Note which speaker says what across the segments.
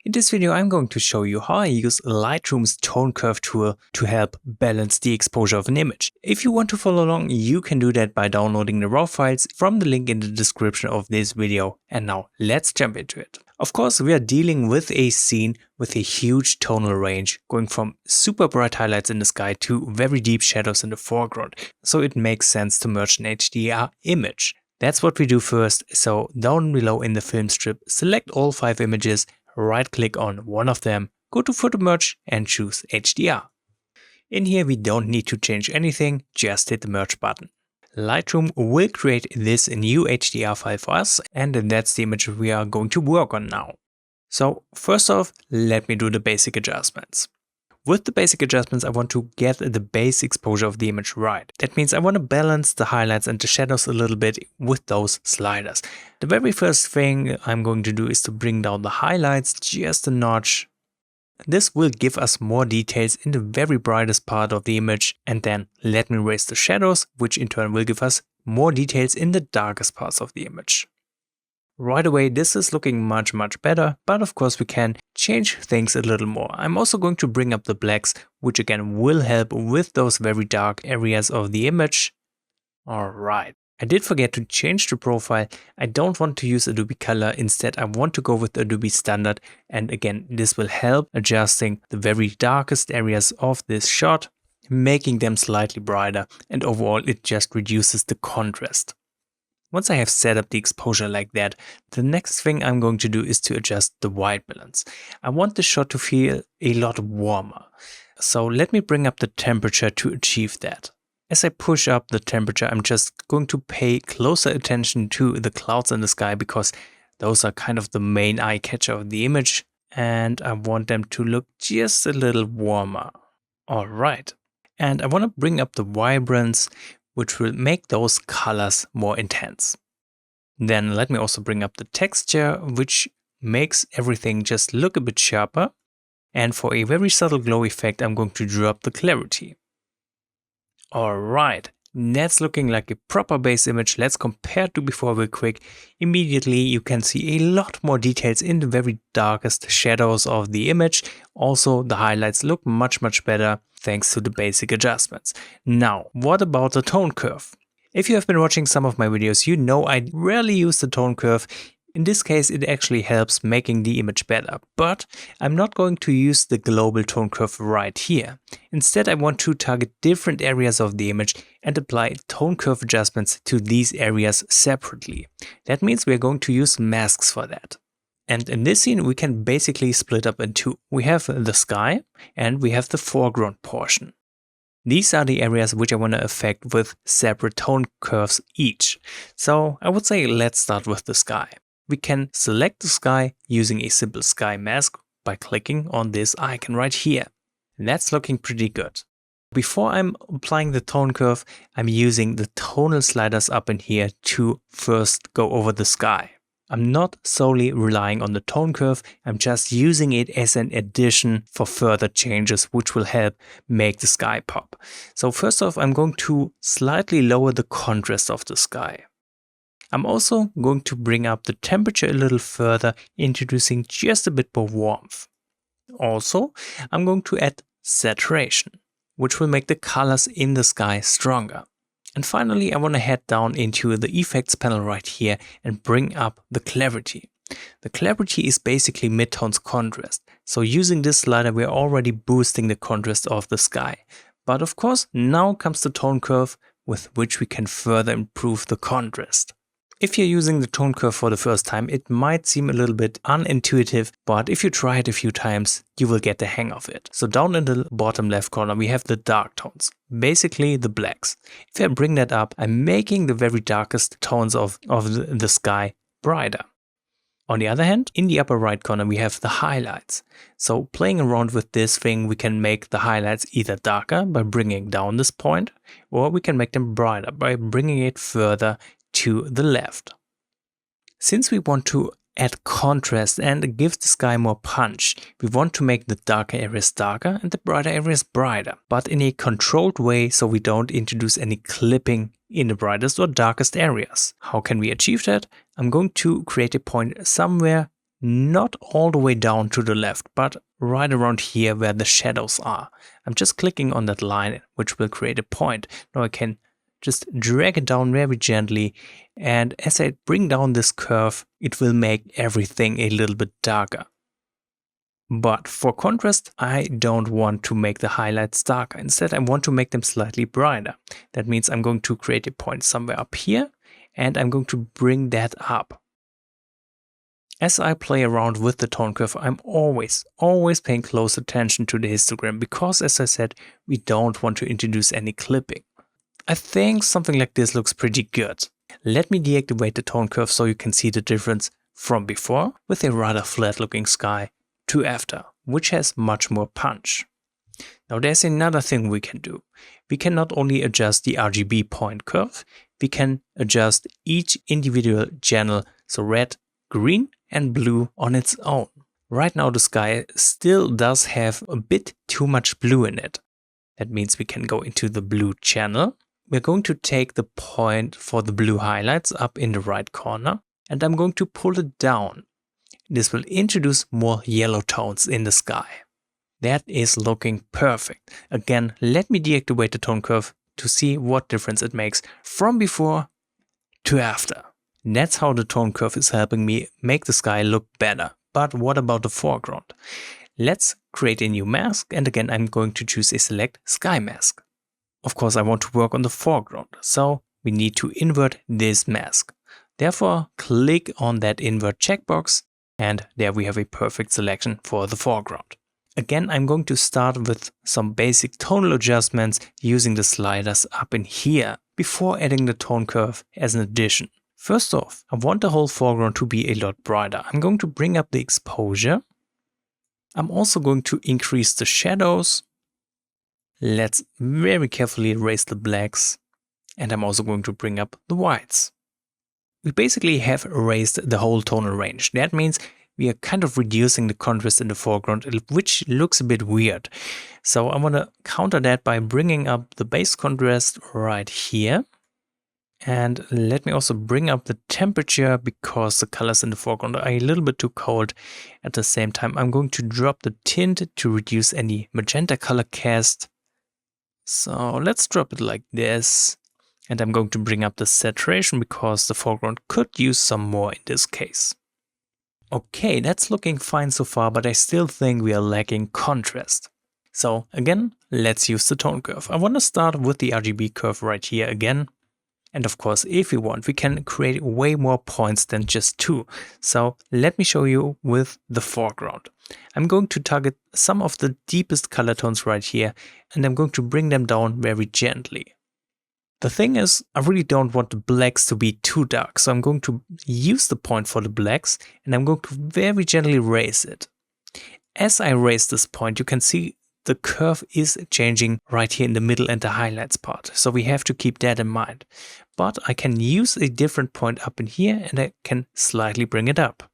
Speaker 1: In this video I'm going to show you how I use Lightroom's Tone Curve tool to help balance the exposure of an image. If you want to follow along, you can do that by downloading the raw files from the link in the description of this video. And now let's jump into it. Of course, we are dealing with a scene with a huge tonal range, going from super bright highlights in the sky to very deep shadows in the foreground, so it makes sense to merge an HDR image. That's what we do first, so down below in the film strip, select all 5 images, right click on one of them, go to Photo Merge and choose HDR. In here we don't need to change anything, just hit the merge button. Lightroom will create this new HDR file for us, and that's the image we are going to work on now. So first off, let me do the basic adjustments. With the basic adjustments, I want to get the base exposure of the image right. That means I want to balance the highlights and the shadows a little bit with those sliders. The very first thing I'm going to do is to bring down the highlights just a notch. This will give us more details in the very brightest part of the image, and then let me raise the shadows, which in turn will give us more details in the darkest parts of the image. Right away this is looking much better, but of course we can change things a little more. I'm also going to bring up the blacks, which again will help with those very dark areas of the image. Alright. I did forget to change the profile. I don't want to use Adobe Color, instead I want to go with Adobe Standard, and again this will help adjusting the very darkest areas of this shot, making them slightly brighter, and overall it just reduces the contrast. Once I have set up the exposure like that, the next thing I'm going to do is to adjust the white balance. I want the shot to feel a lot warmer. So let me bring up the temperature to achieve that. As I push up the temperature, I'm just going to pay closer attention to the clouds in the sky, because those are kind of the main eye catcher of the image, and I want them to look just a little warmer. Alright. And I want to bring up the vibrance, which will make those colors more intense. Then let me also bring up the texture, which makes everything just look a bit sharper. And for a very subtle glow effect, I'm going to drop the clarity. Alright, that's looking like a proper base image. Let's compare to before real quick. Immediately you can see a lot more details in the very darkest shadows of the image. Also the highlights look much better thanks to the basic adjustments. Now, what about the tone curve? If you have been watching some of my videos, you know I rarely use the tone curve. In this case, it actually helps making the image better, but I'm not going to use the global tone curve right here. Instead, I want to target different areas of the image and apply tone curve adjustments to these areas separately. That means we're going to use masks for that. And in this scene, we can basically split up in two. We have the sky and we have the foreground portion. These are the areas which I want to affect with separate tone curves each. So I would say let's start with the sky. We can select the sky using a simple sky mask by clicking on this icon right here. That's looking pretty good. Before I'm applying the tone curve, I'm using the tonal sliders up in here to first go over the sky. I'm not solely relying on the tone curve, I'm just using it as an addition for further changes which will help make the sky pop. So first off, I'm going to slightly lower the contrast of the sky. I'm also going to bring up the temperature a little further, introducing just a bit more warmth. Also, I'm going to add saturation, which will make the colors in the sky stronger. And finally, I want to head down into the effects panel right here and bring up the clarity. The clarity is basically midtones contrast. So using this slider, we're already boosting the contrast of the sky. But of course, now comes the tone curve with which we can further improve the contrast. If you're using the tone curve for the first time, it might seem a little bit unintuitive, but if you try it a few times, you will get the hang of it. So down in the bottom left corner, we have the dark tones, basically the blacks. If I bring that up, I'm making the very darkest tones of the sky brighter. On the other hand, in the upper right corner, we have the highlights. So playing around with this thing, we can make the highlights either darker by bringing down this point, or we can make them brighter by bringing it further to the left. Since we want to add contrast and give the sky more punch, we want to make the darker areas darker and the brighter areas brighter, but in a controlled way so we don't introduce any clipping in the brightest or darkest areas. How can we achieve that? I'm going to create a point somewhere not all the way down to the left, but right around here where the shadows are. I'm just clicking on that line, which will create a point. Now I can just drag it down very gently, and as I bring down this curve, it will make everything a little bit darker. But for contrast, I don't want to make the highlights darker. Instead, I want to make them slightly brighter. That means I'm going to create a point somewhere up here, and I'm going to bring that up. As I play around with the tone curve, I'm always paying close attention to the histogram because, as I said, we don't want to introduce any clipping. I think something like this looks pretty good. Let me deactivate the tone curve so you can see the difference from before with a rather flat looking sky to after, which has much more punch. Now there's another thing we can do. We can not only adjust the RGB point curve, we can adjust each individual channel, so red, green and blue on its own. Right now the sky still does have a bit too much blue in it. That means we can go into the blue channel. We're going to take the point for the blue highlights up in the right corner, and I'm going to pull it down. This will introduce more yellow tones in the sky. That is looking perfect. Again, let me deactivate the tone curve to see what difference it makes from before to after. That's how the tone curve is helping me make the sky look better. But what about the foreground? Let's create a new mask, and again I'm going to choose a select sky mask. Of course I want to work on the foreground, so we need to invert this mask. Therefore click on that invert checkbox, and there we have a perfect selection for the foreground. Again, I'm going to start with some basic tonal adjustments using the sliders up in here before adding the tone curve as an addition. First off, I want the whole foreground to be a lot brighter. I'm going to bring up the exposure. I'm also going to increase the shadows. Let's very carefully erase the blacks. And I'm also going to bring up the whites. We basically have erased the whole tonal range. That means we are kind of reducing the contrast in the foreground, which looks a bit weird. So I want to counter that by bringing up the base contrast right here. And let me also bring up the temperature because the colors in the foreground are a little bit too cold. At the same time, I'm going to drop the tint to reduce any magenta color cast. So let's drop it like this. And I'm going to bring up the saturation because the foreground could use some more in this case. Okay, that's looking fine so far, but I still think we are lacking contrast. So again, let's use the tone curve. I want to start with the RGB curve right here again. And of course, if we want, we can create way more points than just 2. So let me show you with the foreground. I'm going to target some of the deepest color tones right here, and I'm going to bring them down very gently. The thing is, I really don't want the blacks to be too dark, so I'm going to use the point for the blacks, and I'm going to very gently raise it. As I raise this point, you can see the curve is changing right here in the middle and the highlights part, so we have to keep that in mind. But I can use a different point up in here, and I can slightly bring it up.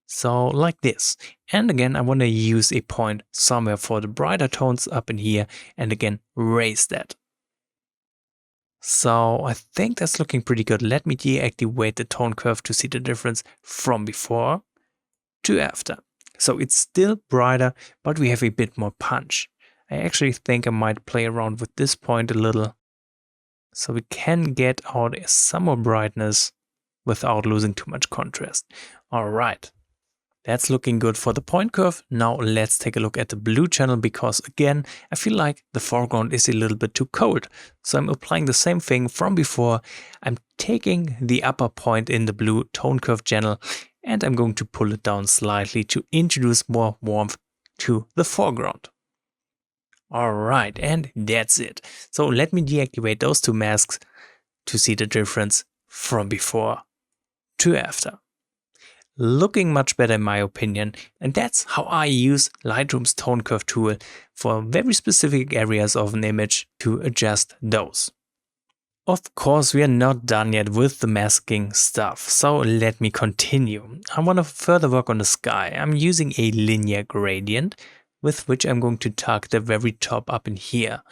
Speaker 1: So like this. And again, I want to use a point somewhere for the brighter tones up in here, and again raise that. So I think that's looking pretty good. Let me deactivate the tone curve to see the difference from before to after. So it's still brighter, but we have a bit more punch. I actually think I might play around with this point a little, so we can get out some more brightness without losing too much contrast. All right. That's looking good for the point curve. Now let's take a look at the blue channel because again, I feel like the foreground is a little bit too cold. So I'm applying the same thing from before. I'm taking the upper point in the blue tone curve channel and I'm going to pull it down slightly to introduce more warmth to the foreground. All right, and that's it. So let me deactivate those two masks to see the difference from before to after. Looking much better in my opinion, and that's how I use Lightroom's Tone Curve tool for very specific areas of an image to adjust those. Of course, we are not done yet with the masking stuff, so let me continue. I want to further work on the sky. I'm using a linear gradient with which I'm going to target the very top up in here.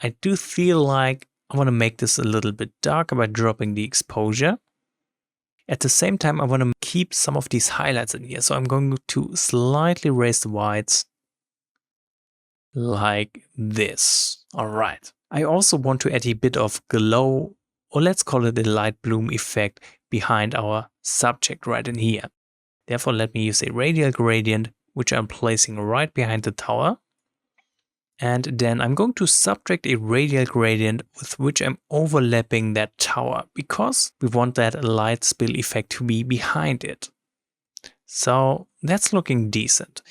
Speaker 1: I do feel like I want to make this a little bit darker by dropping the exposure. At the same time, I want to keep some of these highlights in here. So I'm going to slightly raise the whites like this. All right. I also want to add a bit of glow, or let's call it a light bloom effect behind our subject right in here. Therefore, let me use a radial gradient, which I'm placing right behind the tower. And then I'm going to subtract a radial gradient with which I'm overlapping that tower, because we want that light spill effect to be behind it. So that's looking decent.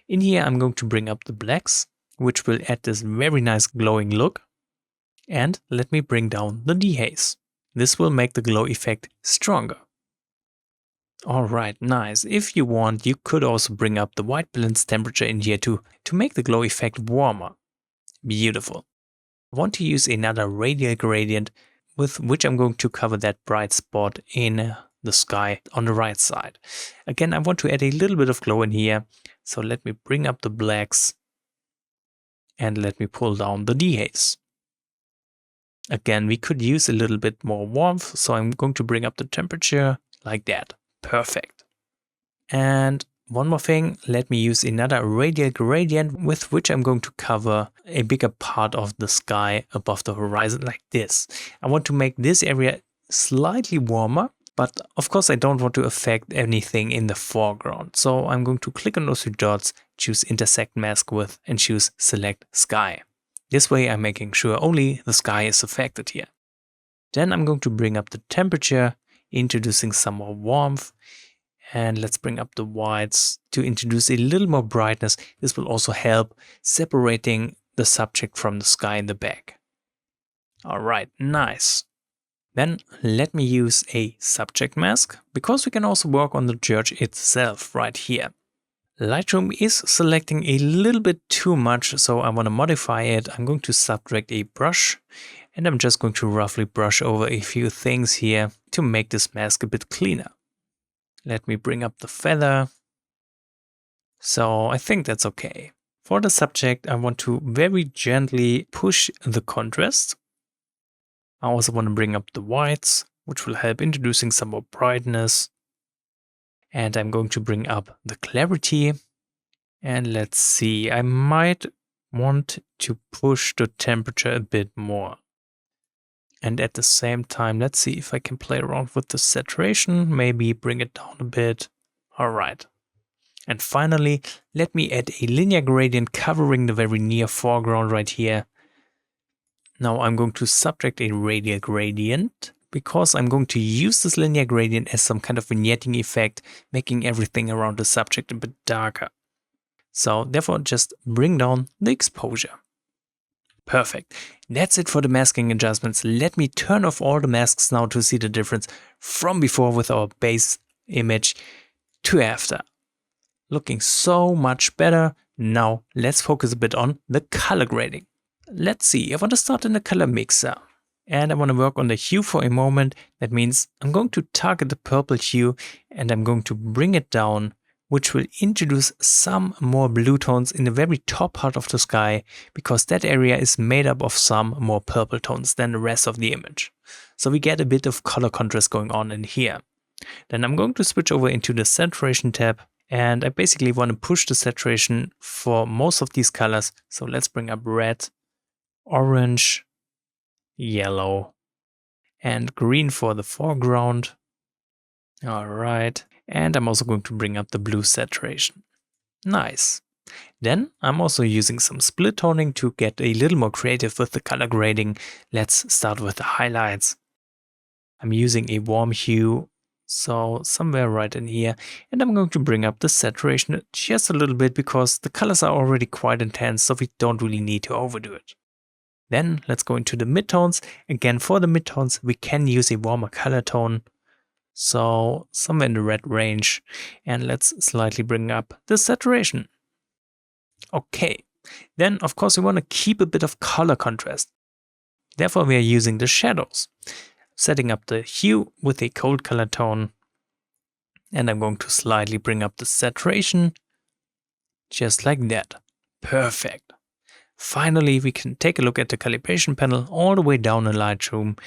Speaker 1: In here, I'm going to bring up the blacks, which will add this very nice glowing look. And let me bring down the dehaze. This will make the glow effect stronger. Alright, nice. If you want, you could also bring up the white balance temperature in here to make the glow effect warmer. Beautiful. I want to use another radial gradient with which I'm going to cover that bright spot in the sky on the right side. Again, I want to add a little bit of glow in here. So let me bring up the blacks and let me pull down the dehaze. Again, we could use a little bit more warmth, so I'm going to bring up the temperature like that. Perfect. And one more thing, let me use another radial gradient with which I'm going to cover a bigger part of the sky above the horizon like this. I want to make this area slightly warmer, but of course I don't want to affect anything in the foreground. So I'm going to click on those three dots, choose intersect mask with, and choose select sky. This way I'm making sure only the sky is affected here. Then I'm going to bring up the temperature, introducing some more warmth. And let's bring up the whites to introduce a little more brightness. This will also help separating the subject from the sky in the back. Alright, nice. Then let me use a subject mask, because we can also work on the church itself right here. Lightroom is selecting a little bit too much, so I want to modify it. I'm going to subtract a brush, and I'm just going to roughly brush over a few things here to make this mask a bit cleaner. Let me bring up the feather. So I think that's okay. For the subject, I want to very gently push the contrast. I also want to bring up the whites, which will help introducing some more brightness. And I'm going to bring up the clarity. And let's see, I might want to push the temperature a bit more. And at the same time, let's see if I can play around with the saturation, maybe bring it down a bit. All right. And finally, let me add a linear gradient covering the very near foreground right here. Now I'm going to subtract a radial gradient, because I'm going to use this linear gradient as some kind of vignetting effect, making everything around the subject a bit darker. So therefore just bring down the exposure. Perfect. That's it for the masking adjustments. Let me turn off all the masks now to see the difference from before with our base image to after. Looking so much better. Now let's focus a bit on the color grading. Let's see, I want to start in the color mixer. And I want to work on the hue for a moment. That means I'm going to target the purple hue and I'm going to bring it down, which will introduce some more blue tones in the very top part of the sky, because that area is made up of some more purple tones than the rest of the image. So we get a bit of color contrast going on in here. Then I'm going to switch over into the saturation tab, and I basically want to push the saturation for most of these colors. So let's bring up red, orange, yellow, and green for the foreground. All right. And I'm also going to bring up the blue saturation. Nice. Then I'm also using some split toning to get a little more creative with the color grading. Let's start with the highlights. I'm using a warm hue, so somewhere right in here. And I'm going to bring up the saturation just a little bit, because the colors are already quite intense, so we don't really need to overdo it. Then let's go into the midtones. Again, for the midtones, we can use a warmer color tone. So somewhere in the red range. And let's slightly bring up the saturation. Okay. Then, of course, we want to keep a bit of color contrast. Therefore, we are using the shadows. Setting up the hue with a cold color tone. And I'm going to slightly bring up the saturation. Just like that. Perfect. Finally, we can take a look at the calibration panel all the way down in Lightroom,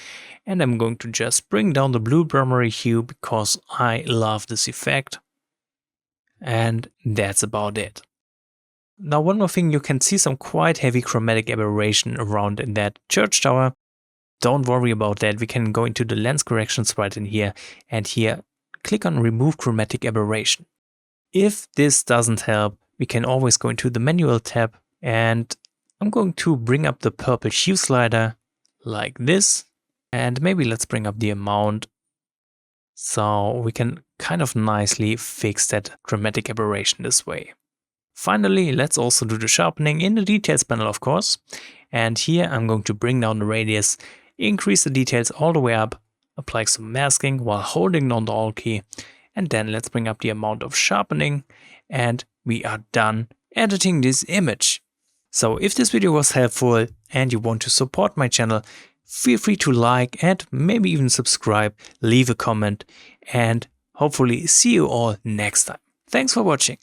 Speaker 1: and I'm going to just bring down the blue primary hue because I love this effect. And that's about it. Now, one more thing, you can see some quite heavy chromatic aberration around in that church tower. Don't worry about that, we can go into the lens corrections right in here, and here click on remove chromatic aberration. If this doesn't help, we can always go into the manual tab, and I'm going to bring up the purple hue slider like this, and maybe let's bring up the amount so we can kind of nicely fix that chromatic aberration this way. Finally, let's also do the sharpening in the details panel, of course. And here I'm going to bring down the radius, increase the details all the way up, apply some masking while holding down the Alt key, and then let's bring up the amount of sharpening, and we are done editing this image. So if this video was helpful and you want to support my channel, feel free to like and maybe even subscribe, leave a comment, and hopefully see you all next time. Thanks for watching.